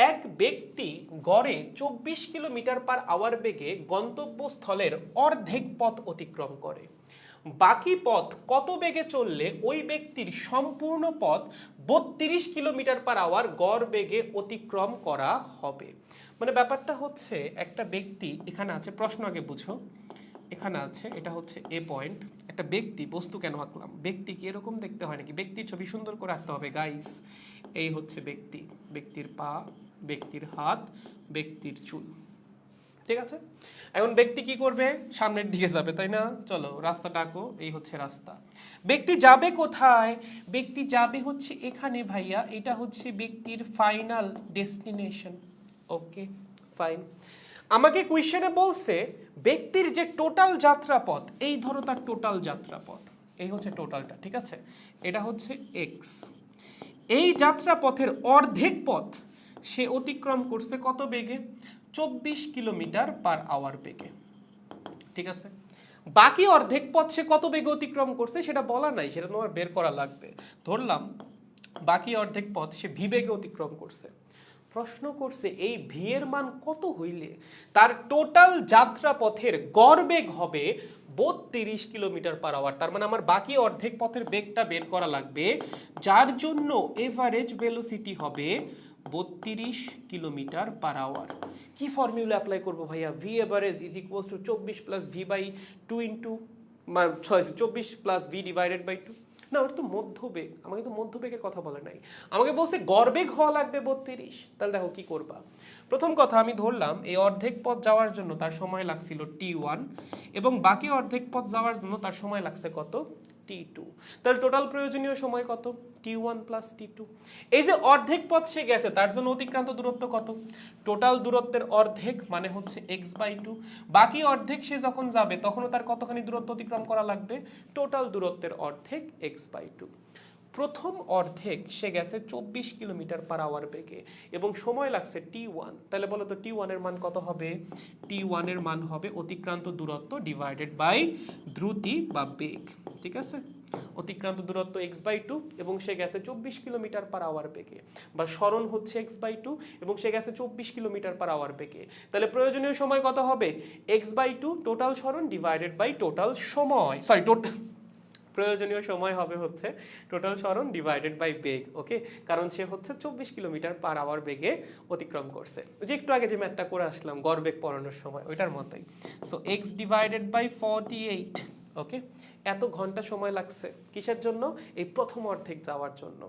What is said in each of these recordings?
এক ব্যক্তি গড়ে 24 কিলোমিটার পার আওয়ার বেগে গন্তব্যস্থলের অর্ধেক পথ অতিক্রম করে। বাকি পথ কত বেগে চললে ওই ব্যক্তির সম্পূর্ণ পথ 32 কিলোমিটার পার আওয়ার গড় বেগে অতিক্রম করা হবে। মানে ব্যাপারটা হচ্ছে একটা ব্যক্তি এখানে আছে, প্রশ্ন আগে বুঝো, এখানে আছে এটা হচ্ছে এ পয়েন্ট, একটা ব্যক্তি, বস্তু কেন আঁকলাম, ব্যক্তি কি এরকম দেখতে হয় নাকি, ব্যক্তির ছবি সুন্দর করে আঁকতে হবে গাইস। এই হচ্ছে ব্যক্তি, ব্যক্তির পা, ব্যক্তির হাত, ব্যক্তির চুল, ঠিক আছে। এখন ব্যক্তি কি করবে, সামনের দিকে যাবে, তাই না? চলো রাস্তাটা আঁকো, এই হচ্ছে রাস্তা। ব্যক্তি যাবে কোথায়? ব্যক্তি যাবে হচ্ছে এখানে ভাইয়া, এটা হচ্ছে ব্যক্তির ফাইনাল ডেস্টিনেশন। Okay fine. আমাকে কোয়েশ্চেনে বলছে ব্যক্তির যে টোটাল যাত্রাপথ, এই ধরো তার টোটাল যাত্রাপথ, এই হচ্ছে টোটালটা, ঠিক আছে, এটা হচ্ছে এক্স। এই যাত্রাপথের অর্ধেক পথ সে অতিক্রম করছে কত বেগে? 24 কিলোমিটার পার আওয়ার বেগে, ঠিক আছে। বাকি অর্ধেক পথ সে কত বেগে অতিক্রম করছে সেটা বলা নাই, সেটা তোমার বের করা লাগবে। ধরলাম বাকি অর্ধেক পথ সে ভি বেগে অতিক্রম করছে। প্রশ্ন করছে এই ভি এর মান কত হইলে তার টোটাল যাত্রা পথের গড় বেগ হবে 32 কিলোমিটার পার আওয়ার। তার মানে আমার বাকি অর্ধেক পথের বেগটা বের করা লাগবে, যার জন্য এভারেজ ভেলোসিটি হবে 32 কিলোমিটার পার আওয়ার। কি ফর্মুলা অ্যাপ্লাই করবো ভাইয়া? V average is equals to 24 plus V by 2 into 24 plus V divided by 2। না, ওটা তো মধ্যবেগ, আমাকে তো মধ্যবেগের কথা বলে নাই, আমাকে বলছে গড়বেগ হওয়া লাগবে 32। তাহলে দেখো কি করবা। প্রথম কথা আমি ধরলাম এই অর্ধেক পথ যাওয়ার জন্য তার সময় লাগছিল t1 এবং বাকি অর্ধেক পথ যাওয়ার জন্য তার সময় লাগছে কত? t2। তাহলে টোটাল প্রয়োজনীয় সময় কত? t1 plus t2। এই যে অর্ধেক পথ সে গেছে তার জন্য অতিক্রান্ত দূরত্ব কত? টোটাল দূরত্বের অর্ধেক মানে হচ্ছে x/2। বাকি অর্ধেক সে যখন যাবে তখনও তার কতখানি দূরত্ব অতিক্রম করা লাগবে? টোটাল দূরত্বের অর্ধেক x/2। প্রথম অর্ধেক সে গেছে 24 কিলোমিটার পার আওয়ার বেগে এবং সময় লাগছে t1। তাহলে বলো তো t1 এর মান কত হবে? t1 এর মান হবে অতিক্রান্ত দূরত্ব ডিভাইডেড বাই দ্রুতি বা বেগ, ঠিক আছে। অতিক্রান্ত দূরত্ব x/2 এবং সে গেছে 24 কিলোমিটার পার আওয়ার বেগে, বা সরণ হচ্ছে x/2 এবং সে গেছে 24 কিলোমিটার পার আওয়ার বেগে। তাহলে প্রয়োজনীয় সময় কত হবে? x/2 টোটাল সরণ ডিভাইডেড বাই টোটাল সময়, সরি প্রয়োজনীয় সময় হবে হচ্ছে টোটাল সরণ ডিভাইডেড বাই বেগ। ওকে, কারণ সে হচ্ছে 24 কিলোমিটার পার আওয়ার বেগে অতিক্রম করছে, যে একটু আগে যে ম্যাথটা করে আসলাম গড় বেগ পড়ানোর সময়, ওইটার মতোই। So x divided by 48। Okay, এত ঘন্টা সময় লাগছে কিসের জন্য? এই প্রথম অর্ধেক যাওয়ার জন্য।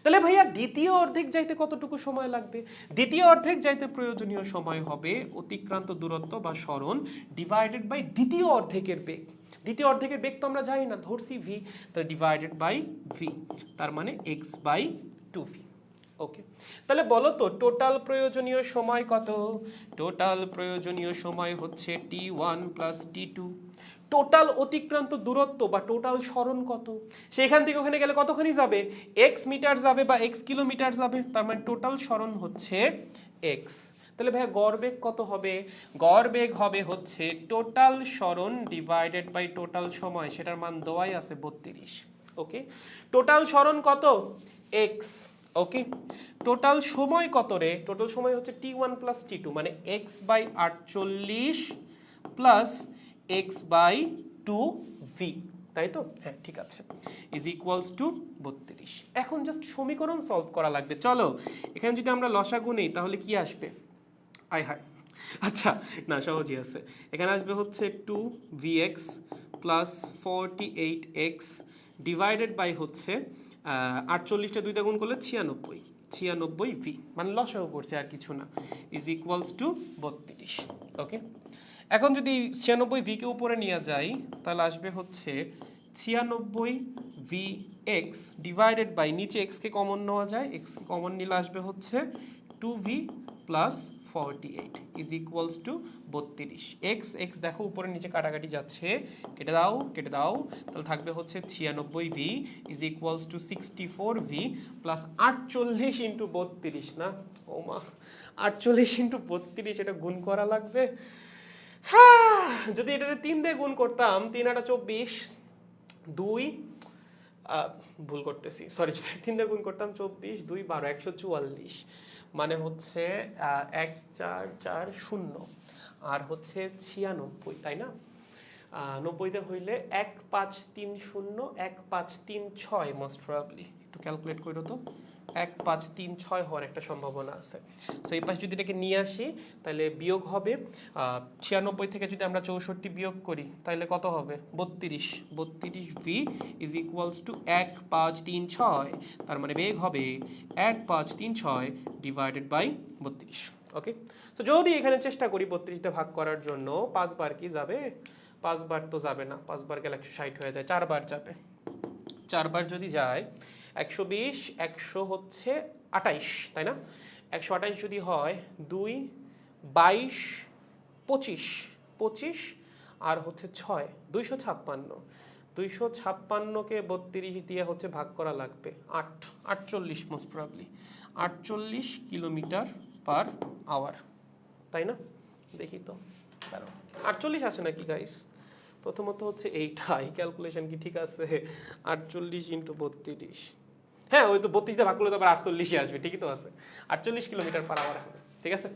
তাহলে ভাইয়া দ্বিতীয় অর্ধেক যাইতে কতটুকু সময় লাগবে? দ্বিতীয় অর্ধেক যাইতে প্রয়োজনীয় সময় হবে অতিক্রান্ত দূরত্ব বা সরণ ডিভাইডেড বাই দ্বিতীয় অর্ধেকের বেগ। দ্বিতীয় অর্ধেকের বেগ তো আমরা জানি না, ধরছি ভি, তাহলে ডিভাইডেড বাই ভি, তার মানে x/2v। ওকে, তাহলে বলো তো টোটাল প্রয়োজনীয় সময় কত? টোটাল প্রয়োজনীয় সময় হচ্ছে t1 প্লাস t2। টোটাল অতিক্রান্ত দূরত্ব বা টোটাল সরণ কত? সেখান থেকে ওখানে গেলে কতখানি যাবে? x মিটার যাবে বা x কিলোমিটার যাবে, তার মানে টোটাল সরণ হচ্ছে x। তাহলে ভাইয়া গড় বেগ কত হবে? গড় বেগ হবে হচ্ছে টোটাল সরণ ডিভাইডেড বাই টোটাল সময়, সেটার মান দেওয়াই আছে 32। ওকে, টোটাল সরণ কত? x। ওকে, টোটাল সময় কত রে? টোটাল সময় হচ্ছে t1 প্লাস t2, মানে x/48 প্লাস x/2v, তাই তো? হ্যাঁ ঠিক আছে, ইজ ইকুয়ালস টু 32। এখন জাস্ট সমীকরণ সলভ করা লাগবে। চলো এখানে যদি আমরা লসাগু নেই তাহলে কি আসবে? আয় হায়, আচ্ছা না সহজই আছে। এখানে আসবে হচ্ছে 2vx plus 48x divided by হচ্ছে 48টা 2 তে গুণ করলে 96v, মানে লসাগু করছে আর কিছু না, ইজ ইকুয়ালস টু 32। ওকে, এখন যদি 96v কে উপরে নিয়ে যাই তাহলে আসবে হচ্ছে 96vx ডিভাইডেড বাই, নিচে x কে কমন নেওয়া যায়, x কে কমন নিলে আসবে হচ্ছে 2v plus 48 is equals two 32। x দেখো উপরে নিচে কাটাকাটি যাচ্ছে, কেটে দাও কেটে দাও, তাহলে থাকবে হচ্ছে 96v is equals two 64v plus 48 into 32। না ও মা, 48 ইন্টু 32 এটা গুণ করা লাগবে। হ্যাঁ, যদি এটা 3 দিয়ে গুণ করতাম, 3 8 24, 2 ভুল করতেছি, সরি, 3 দিয়ে গুণ করতাম 24, 2 12, 144, মানে হচ্ছে 1440 আর হচ্ছে 96, তাই না? 90তে হইলে 1530 1536 মোস্ট প্রবাবলি। একটু ক্যালকুলেট করো তো, 1536 হওয়ার একটা সম্ভাবনা আছে। সো এই পাশে যদি এটাকে নিয়ে আসি তাহলে বিয়োগ হবে 96 থেকে যদি আমরা 64 বিয়োগ করি তাহলে কত হবে? 32। 32v is equals two 1536। তার মানে বেগ হবে 1536 ডিভাইডেড বাই 32। ওকে, তো যদি এখানে চেষ্টা করি 32 দিয়ে ভাগ করার জন্য, 5 বার কি যাবে? 5 বার তো যাবে না, 5 বার গেলে 160 হয়ে যায়, 4 বার যাবে। 4 বার যদি যায় 120, 100 হচ্ছে 28, তাই না? 128 যদি হয় 2, 22, 25, 25 আর হচ্ছে 6, 256। 256কে 32 দিয়ে হচ্ছে ভাগ করা লাগবে 48 most probably 48 kilometre per hour, তাই না? দেখি তো, 48 আসে নাকি গাইস? প্রথমত হচ্ছে এইটাই ক্যালকুলেশন কি ঠিক আছে? 48 ইন্টু 32, হ্যাঁ ওই তো 32 দিয়ে ভাগ করলে তো আবার 48ই আসবে, ঠিকই তো আছে। 48 কিলোমিটার পার আওয়ার হবে, ঠিক আছে?